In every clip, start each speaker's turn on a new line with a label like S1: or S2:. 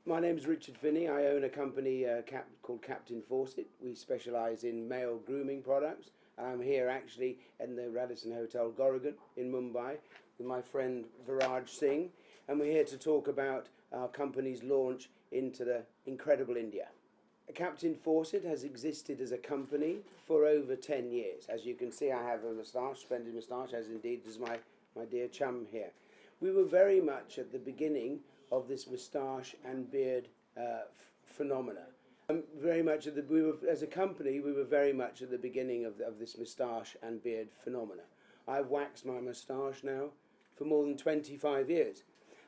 S1: My name is Richard Finney. I own a company called Captain Fawcett. We specialise in male grooming products. I'm here actually in the Radisson Hotel Goregaon in Mumbai with my friend Viraj Singh, and we're here to talk about our company's launch into the incredible India. Captain Fawcett has existed as a company for over 10 years. As you can see, I have a moustache, splendid moustache, as indeed does my dear chum here. We were very much at the beginning of this moustache and beard phenomena. Very much as a company, we were very much at the beginning of this moustache and beard phenomena. I've waxed my moustache now for more than 25 years,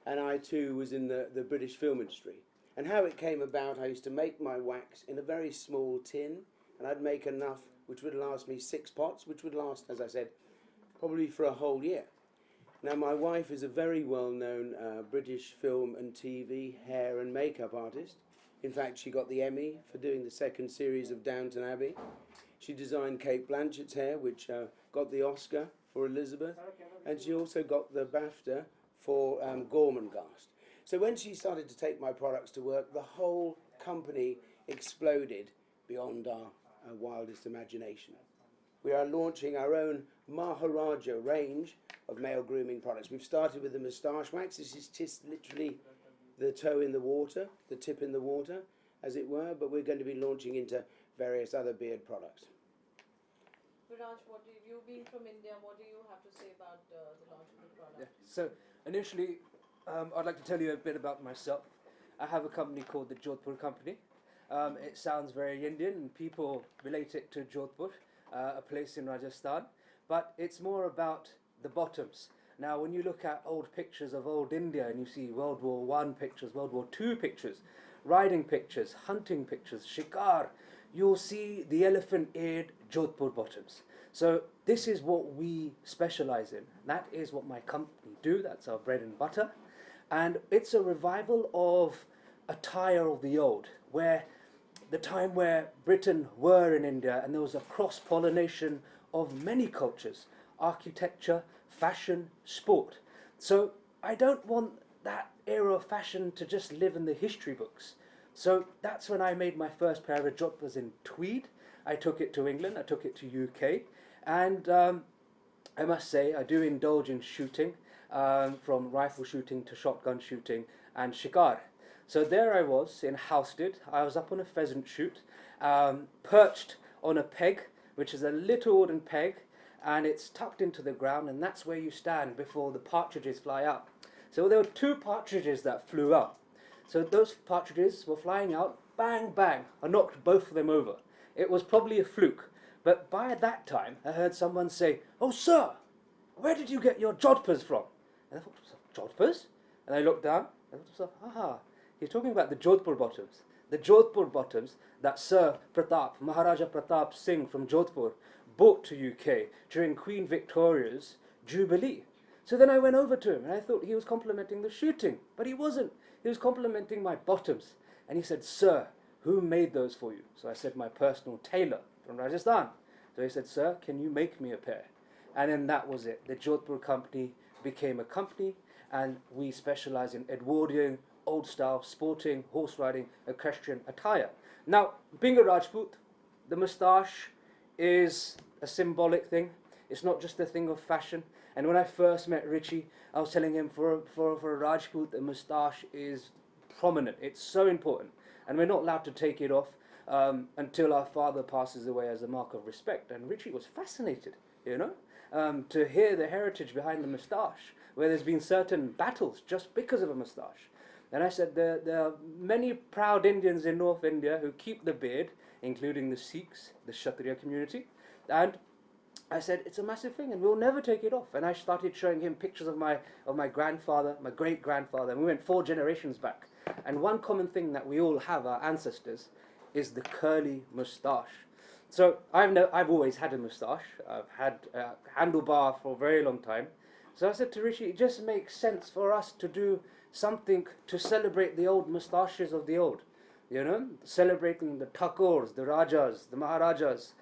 S1: and I too was in the British film industry. And how it came about, I used to make my wax in a very small tin, and I'd make enough which would last me 6 pots, which would last, as I said, probably for a whole year. Now, my wife is a very well-known British film and TV hair and makeup artist. In fact, she got the Emmy for doing the second series of Downton Abbey. She designed Kate Blanchett's hair, which got the Oscar for Elizabeth, and she also got the BAFTA for Gormenghast. So when she started to take my products to work, the whole company exploded beyond our wildest imagination. We are launching our own Maharaja range of male grooming products. We've started with the moustache wax. This is just literally the toe in the water, the tip in the water, as it were, but we're going to be launching into various other beard products.
S2: Viraj, you being from India, what do you have to say about the launch of the product?
S3: Yeah. So initially, I'd like to tell you a bit about myself. I have a company called the Jodhpur Company. It sounds very Indian and people relate it to Jodhpur, a place in Rajasthan, but it's more about the bottoms. Now, when you look at old pictures of old India and you see World War I pictures, World War II pictures, riding pictures, hunting pictures, shikar, you'll see the elephant-eared Jodhpur bottoms. So this is what we specialize in. That is what my company do. That's our bread and butter. And it's a revival of attire of the old, where the time where Britain were in India and there was a cross-pollination of many cultures, architecture, fashion, sport. So I don't want that era of fashion to just live in the history books. So that's when I made my first pair of jodhpurs in tweed. I took it to England, I took it to UK, and I must say I do indulge in shooting, from rifle shooting to shotgun shooting and shikar. So there I was in Housestead. I was up on a pheasant shoot, perched on a peg, which is a little wooden peg, and it's tucked into the ground, and that's where you stand before the partridges fly out. So there were 2 partridges that flew out. So those partridges were flying out, bang, bang. I knocked both of them over. It was probably a fluke. But by that time, I heard someone say, "Oh, sir, where did you get your jodhpurs from?" And I thought, "Jodhpurs?" And I looked down, and I thought, aha, he's talking about the Jodhpur bottoms. The Jodhpur bottoms that Sir Pratap, Maharaja Pratap Singh from Jodhpur, brought to UK during Queen Victoria's Jubilee. So then I went over to him and I thought he was complimenting the shooting, but he wasn't. He was complimenting my bottoms. And he said, "Sir, who made those for you?" So I said, "My personal tailor from Rajasthan." So he said, "Sir, can you make me a pair?" And then that was it. The Jodhpur company became a company, and we specialize in Edwardian, old style, sporting, horse riding, equestrian attire. Now, being a Rajput, the moustache is a symbolic thing. It's not just a thing of fashion. And when I first met Richie, I was telling him for a Rajput, the moustache is prominent. It's so important. And we're not allowed to take it off until our father passes away as a mark of respect. And Richie was fascinated, to hear the heritage behind the moustache, where there's been certain battles just because of a moustache. And I said, there are many proud Indians in North India who keep the beard, including the Sikhs, the Kshatriya community. And I said, it's a massive thing and we'll never take it off. And I started showing him pictures of my grandfather, my great-grandfather, and we went 4 generations back. And one common thing that we all have, our ancestors, is the curly moustache. So I've always had a moustache. I've had a handlebar for a very long time. So I said to Rishi, it just makes sense for us to do something to celebrate the old moustaches of the old. Celebrating the Thakurs, the Rajas, the Maharajas,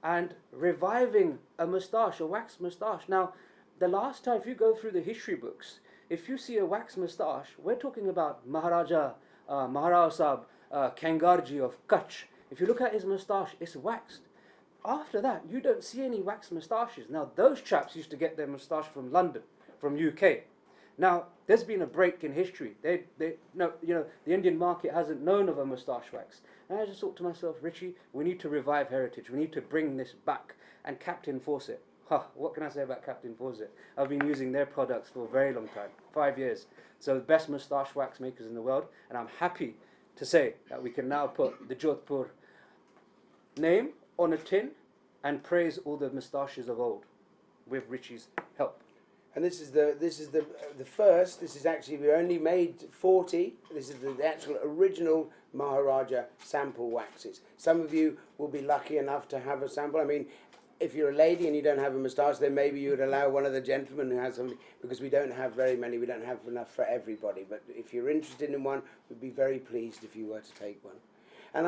S3: and reviving a moustache, a wax moustache. Now, the last time, if you go through the history books, if you see a wax moustache, we're talking about Maharaja Maharaja Sahib Kangarji of Kutch, if you look at his moustache, it's waxed. After that, you don't see any waxed moustaches. Now, those chaps used to get their moustache from London, from UK. Now, there's been a break in history. No, the Indian market hasn't known of a moustache wax. And I just thought to myself, Richie, we need to revive heritage. We need to bring this back. And Captain Fawcett, what can I say about Captain Fawcett? I've been using their products for a very long time, 5 years. So the best moustache wax makers in the world. And I'm happy to say that we can now put the Jodhpur name on a tin and praise all the moustaches of old with Richie's help.
S1: And this is the first. This is actually, we only made 40. This is the actual original Maharaja sample waxes. Some of you will be lucky enough to have a sample. I mean, if you're a lady and you don't have a moustache, then maybe you would allow one of the gentlemen who has something, because we don't have very many. We don't have enough for everybody. But if you're interested in one, we'd be very pleased if you were to take one. And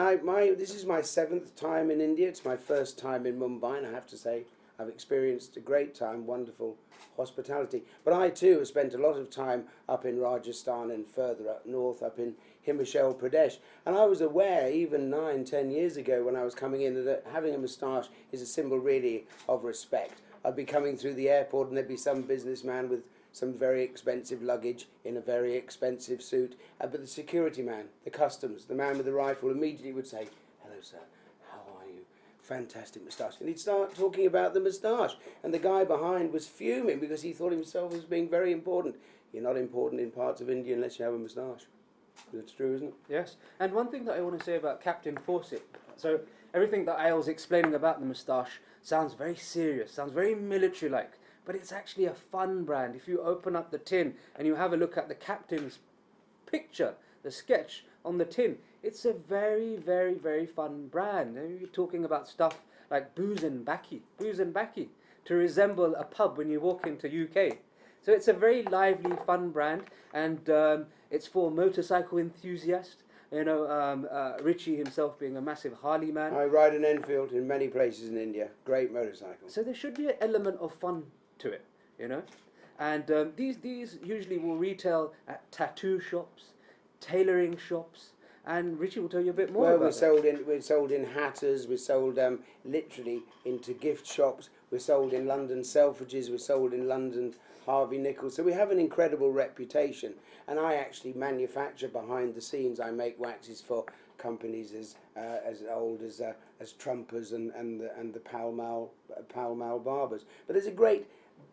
S1: this is my 7th time in India. It's my first time in Mumbai, and I have to say, I've experienced a great time, wonderful hospitality. But I too have spent a lot of time up in Rajasthan and further up north, up in Himachal Pradesh. And I was aware, even 9-10 years ago when I was coming in, that having a moustache is a symbol really of respect. I'd be coming through the airport and there'd be some businessman with some very expensive luggage in a very expensive suit. But the security man, the customs, the man with the rifle immediately would say, "Hello, sir. How are you? Fantastic moustache." And he'd start talking about the moustache. And the guy behind was fuming because he thought himself as being very important. You're not important in parts of India unless you have a moustache. That's true, isn't it?
S3: Yes. And one thing that I want to say about Captain Fawcett, so everything that I was explaining about the moustache sounds very serious, sounds very military-like, but it's actually a fun brand. If you open up the tin and you have a look at the captain's picture, the sketch on the tin, it's a very, very, very fun brand. You're talking about stuff like booze and baccy, to resemble a pub when you walk into UK. So it's a very lively, fun brand, and it's for motorcycle enthusiasts. Richie himself being a massive Harley man.
S1: I ride an Enfield in many places in India. Great motorcycle.
S3: So there should be an element of fun to it, And these usually will retail at tattoo shops, tailoring shops, and Richie will tell you a bit more about
S1: it. We're sold in Hatters, we're sold literally into gift shops, we're sold in London Selfridges, we're sold in London Harvey Nichols. So we have an incredible reputation, and I actually manufacture behind the scenes. I make waxes for companies as old as Trumpers and the Pall Mall barbers. But there's a great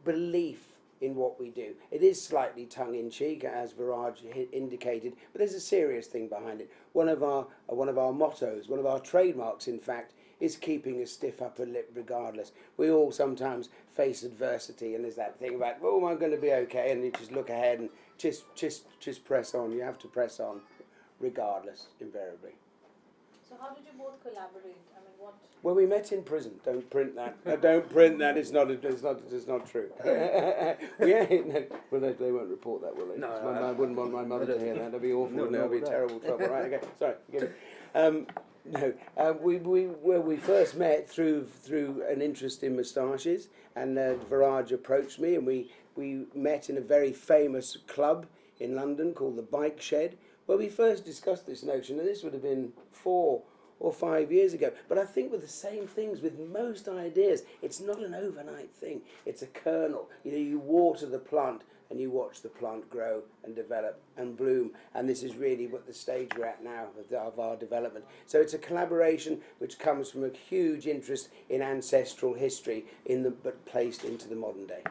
S1: belief in what we do. It is slightly tongue-in-cheek, as Viraj indicated, but there's a serious thing behind it. One of our mottos, one of our trademarks, in fact, is keeping a stiff upper lip regardless. We all sometimes face adversity, and there's that thing about, oh, am I going to be okay? And you just look ahead and just press on. You have to press on regardless, invariably.
S2: So how did you both collaborate? I mean, what?
S1: Well, we met in prison. Don't print that. Don't print that. It's not true. Yeah, no. Well, they won't report that, will they?
S3: No,
S1: I wouldn't want my mother to hear that. That'd be awful.
S3: No,
S1: That'd be
S3: no.
S1: terrible trouble. Right? Okay. Sorry. Forgive me. We first met through an interest in moustaches, and Viraj approached me, and we met in a very famous club in London called the Bike Shed, where we first discussed this notion, and this would have been 4 or 5 years ago. But I think with the same things, with most ideas, it's not an overnight thing. It's a kernel. You water the plant and you watch the plant grow and develop and bloom. And this is really what the stage we're at now of our development. So it's a collaboration which comes from a huge interest in ancestral history, but placed into the modern day.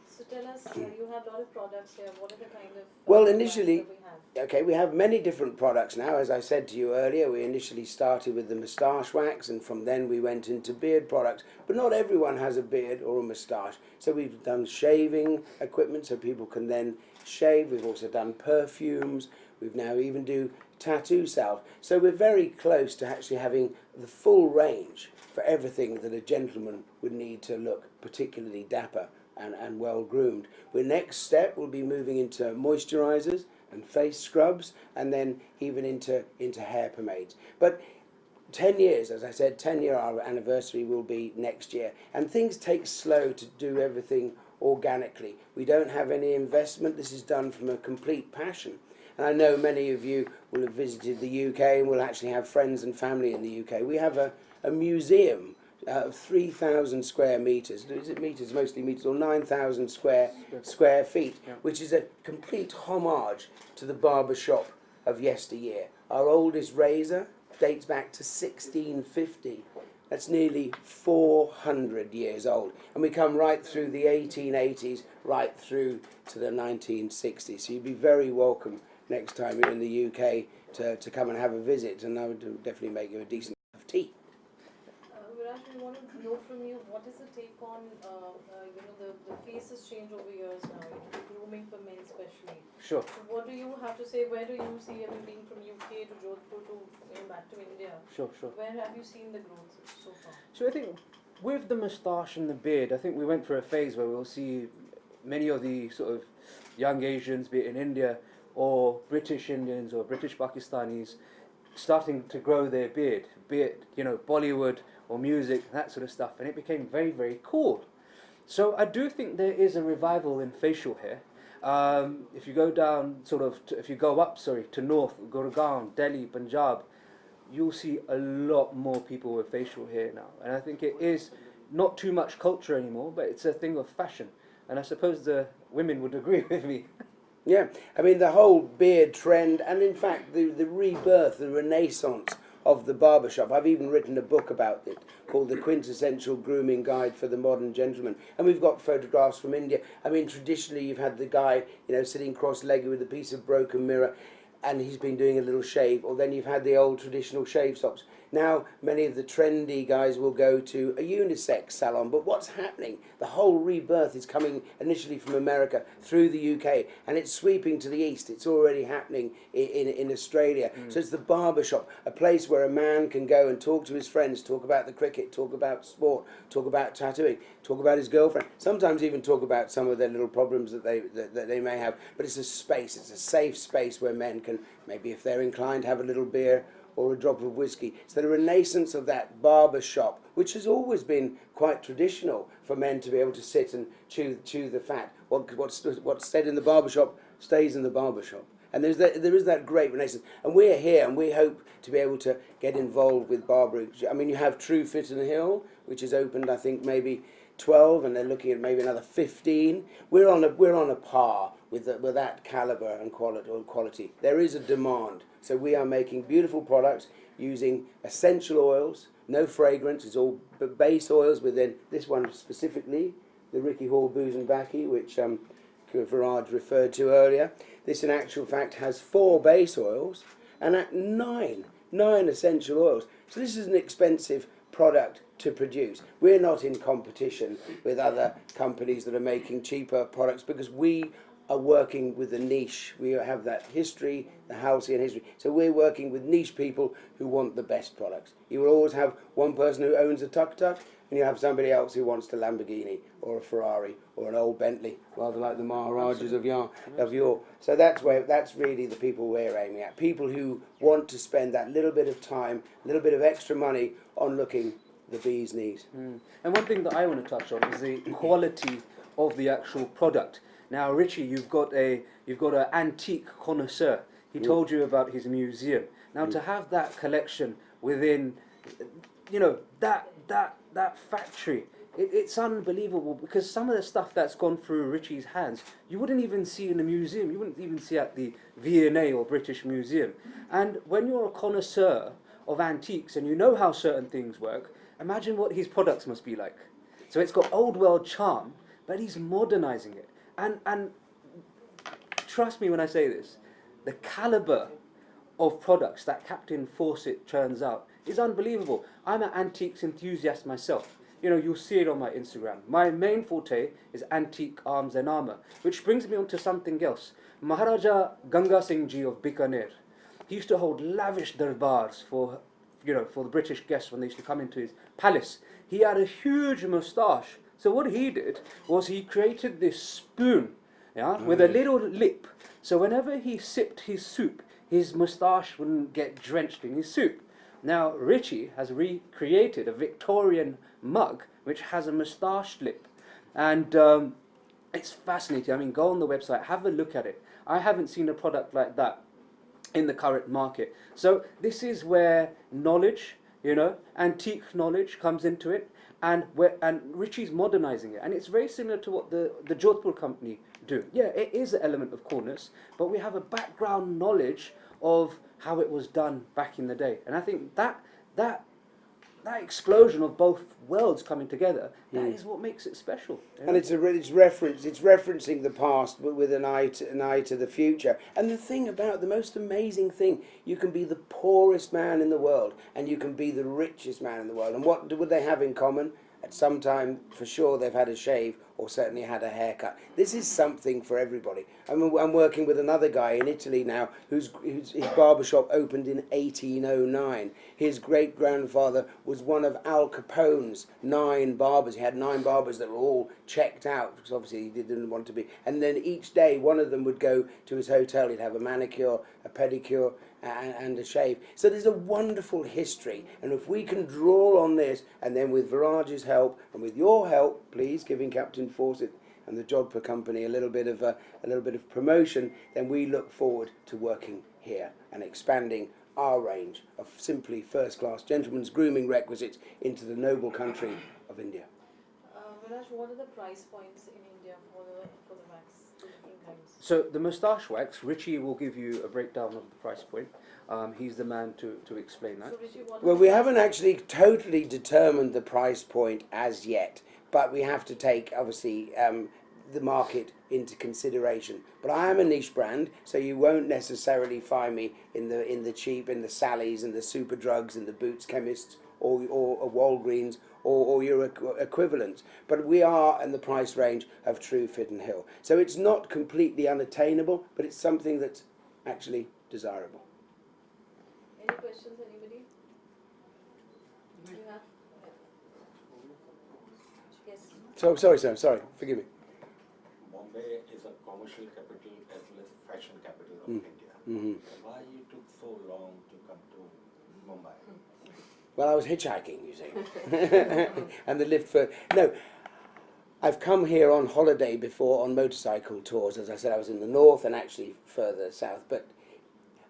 S2: So tell us, you have a lot of products here. What are the kind of
S1: Well,
S2: products
S1: initially,
S2: that we have?
S1: okay, we have many different products now. As I said to you earlier, we initially started with the moustache wax, and from then we went into beard products. But not everyone has a beard or a moustache. So we've done shaving equipment so people can then shave. We've also done perfumes. We've now even do tattoo salve. So we're very close to actually having the full range for everything that a gentleman would need to look particularly dapper and well groomed. The next step will be moving into moisturizers and face scrubs, and then even into hair pomades. But 10 years, as I said, 10-year anniversary will be next year, and things take slow to do everything organically. We don't have any investment. This is done from a complete passion. And I know many of you will have visited the UK and will actually have friends and family in the UK. We have a museum of 3,000 square metres. Is it metres? Mostly metres, or 9,000 square feet,
S3: Yeah.
S1: which is a complete homage to the barber shop of yesteryear. Our oldest razor dates back to 1650. That's nearly 400 years old. And we come right through the 1880s, right through to the 1960s. So you'd be very welcome next time you're in the UK to come and have a visit, and I would definitely make you a decent cup of tea.
S2: Viraj, we want to know from you, what is the take on, the faces change over years now, grooming for men especially.
S3: Sure.
S2: So what do you have to say? Where do you see, being from UK to Jodhpur to back to India?
S3: Sure.
S2: Where have you seen the growth so far?
S3: So I think with the moustache and the beard, I think we went through a phase where we'll see many of the sort of young Asians, be it in India or British Indians or British Pakistanis, starting to grow their beard, be it Bollywood or music, that sort of stuff, and it became very, very cool. So I do think there is a revival in facial hair. If you go down, if you go up, to North, Gurgaon, Delhi, Punjab, you'll see a lot more people with facial hair now. And I think it is not too much culture anymore, but it's a thing of fashion. And I suppose the women would agree with me.
S1: Yeah, I mean the whole beard trend, and in fact the rebirth, the renaissance of the barbershop. I've even written a book about it called The Quintessential Grooming Guide for the Modern Gentleman. And we've got photographs from India. I mean, traditionally you've had the guy, sitting cross-legged with a piece of broken mirror, and he's been doing a little shave, or then you've had the old traditional shave stops. Now, many of the trendy guys will go to a unisex salon, but what's happening? The whole rebirth is coming initially from America through the UK, and it's sweeping to the east. It's already happening in Australia. So it's the barbershop, a place where a man can go and talk to his friends, talk about the cricket, talk about sport, talk about tattooing, talk about his girlfriend, sometimes even talk about some of their little problems that they may have. But it's a space, it's a safe space where men can, maybe if they're inclined, have a little beer or a drop of whiskey. It's the renaissance of that barber shop, which has always been quite traditional for men to be able to sit and chew the fat. What's said in the barber shop stays in the barber shop. And there is that great renaissance. And we're here, and we hope to be able to get involved with barbering. I mean, you have True Fit and Hill, which has opened, I think, maybe 12, and they're looking at maybe another 15. We're on a par with that caliber and quality. There is a demand. So we are making beautiful products using essential oils, no fragrance. It's all base oils within this one specifically, the Ricky Hall Booze and Baccy, which Viraj referred to earlier. This, in actual fact, has 4 base oils and at 9 essential oils. So this is an expensive product to produce. We're not in competition with other companies that are making cheaper products because we are working with a niche. We have that history, the halcyon history. So we're working with niche people who want the best products. You will always have one person who owns a tuk-tuk, and you have somebody else who wants a Lamborghini or a Ferrari or an old Bentley, rather like the Maharajas of yore. So that's really the people we're aiming at. People who want to spend that little bit of time, a little bit of extra money on looking the bee's knees.
S3: And one thing that I want to touch on is the quality of the actual product. Now, Richie, you've got an antique connoisseur. He told you about his museum. Now, to have that collection within, that factory, it's unbelievable, because some of the stuff that's gone through Richie's hands, you wouldn't even see in a museum. You wouldn't even see at the V&A or British Museum. And when you're a connoisseur of antiques and you know how certain things work, imagine what his products must be like. So it's got old world charm, but he's modernizing it. And trust me when I say this, the caliber of products that Captain Fawcett churns out is unbelievable. I'm an antiques enthusiast myself. You'll see it on my Instagram. My main forte is antique arms and armour, which brings me on to something else. Maharaja Ganga Singh Ji of Bikaner, he used to hold lavish darbars for the British guests when they used to come into his palace. He had a huge moustache. So what he did was he created this spoon, with a little lip. So whenever he sipped his soup, his moustache wouldn't get drenched in his soup. Now Richie has recreated a Victorian mug which has a moustache lip, and It's fascinating. I mean, go on the website, have a look at it. I haven't seen a product like that in the current market. So this is where knowledge, antique knowledge comes into it, and Richie's modernizing it, and it's very similar to what the Jodhpur company do. Yeah, it is an element of coolness, but we have a background knowledge of how it was done back in the day, and I think that explosion of both worlds coming together, that is what makes it special.
S1: And it's referencing the past, but with an eye to the future. And the most amazing thing, you can be the poorest man in the world, and you can be the richest man in the world. And what would they have in common? At some time, for sure, they've had a shave or certainly had a haircut. This is something for everybody. I'm working with another guy in Italy now his barbershop opened in 1809. His great-grandfather was one of Al Capone's 9 barbers. He had 9 barbers that were all checked out because obviously he didn't want to be. And then each day, one of them would go to his hotel. He'd have a manicure, a pedicure, and a shave. So there's a wonderful history, and if we can draw on this, and then with Viraj's help and with your help, please, giving Captain Fawcett and the Jodhpur company a little bit of promotion, then we look forward to working here and expanding our range of simply first-class gentlemen's grooming requisites into the noble country of India.
S2: Viraj, what are the price points in India for the wax, the different kinds?
S3: So the moustache wax, Richie will give you a breakdown of the price point. He's the man to explain that.
S2: So Richie, what
S1: Well, we haven't actually totally determined the price point as yet, but we have to take, obviously, the market into consideration. But I am a niche brand, so you won't necessarily find me in the cheap, in the Sally's and the Super Drugs and the Boots Chemists or Walgreens or your equivalents. But we are in the price range of True Fit and Hill. So it's not completely unattainable, but it's something that's actually desirable.
S2: Any questions, anybody? You have? Yes.
S1: So sorry, sir. Sorry, forgive me.
S4: Bombay is a commercial capital as well as fashion capital of India.
S1: Mm-hmm.
S4: Why you took so long to come to Mumbai?
S1: Well, I was hitchhiking, you see, and the lift for no. I've come here on holiday before on motorcycle tours. As I said, I was in the north and actually further south. But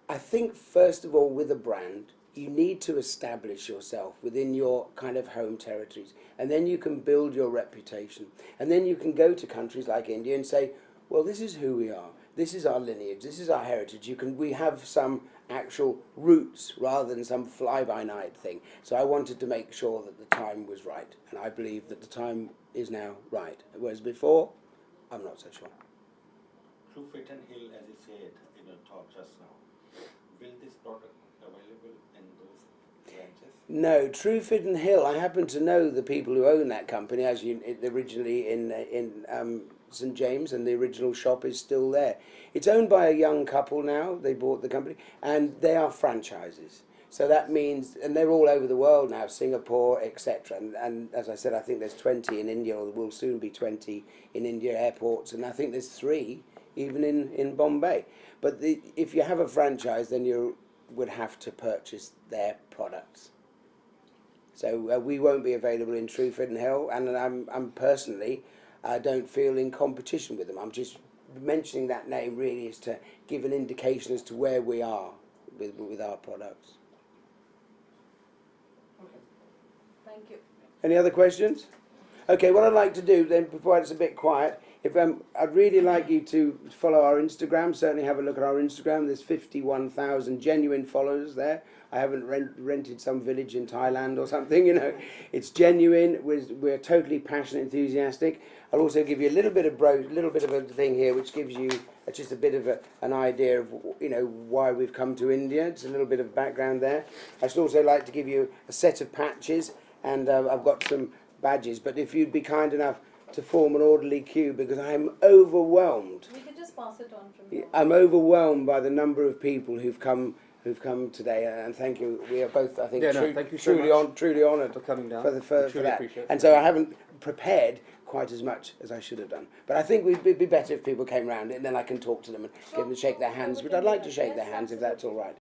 S1: I think, first of all, with a brand, you need to establish yourself within your kind of home territories. And then you can build your reputation. And then you can go to countries like India and say, well, this is who we are. This is our lineage. This is our heritage. We have some actual roots rather than some fly-by-night thing. So I wanted to make sure that the time was right. And I believe that the time is now right. Whereas before, I'm not so sure.
S4: True Fit and Hill, as you said in your talk just now, will this product available in those branches?
S1: No, True Fit and Hill. I happen to know the people who own that company, as originally in St James, and the original shop is still there. It's owned by a young couple now. They bought the company, and they are franchises. So that means, and they're all over the world now, Singapore, etc. And as I said, I think there's 20 in India, or there will soon be 20 in India airports, and I think there's 3 even in Bombay. But if you have a franchise, then you would have to purchase their products. So we won't be available in True Fit and Hill, and I'm personally, I don't feel in competition with them. I'm just mentioning that name really is to give an indication as to where we are with our products.
S2: Thank you.
S1: Any other questions? Okay, what I'd like to do then, before it's a bit quiet, I'd really like you to follow our Instagram. Certainly have a look at our Instagram. There's 51,000 genuine followers there. I haven't rented some village in Thailand or something, you know. It's genuine. We're totally passionate, enthusiastic. I'll also give you a little bit of a thing here, which gives you just a bit of an idea of, you know, why we've come to India. It's a little bit of background there. I should also like to give you a set of patches, and I've got some badges. But if you'd be kind enough to form an orderly queue, because I'm overwhelmed.
S2: We can just pass it on from here.
S1: I'm overwhelmed by the number of people who've come today, and thank you. We are both, I think,
S3: thank you so much
S1: truly honoured
S3: for coming down.
S1: for that. And so I haven't prepared quite as much as I should have done. But I think it'd be better if people came round, and then I can talk to them and give them shake their hands. But I'd like to shake their hands if that's all right.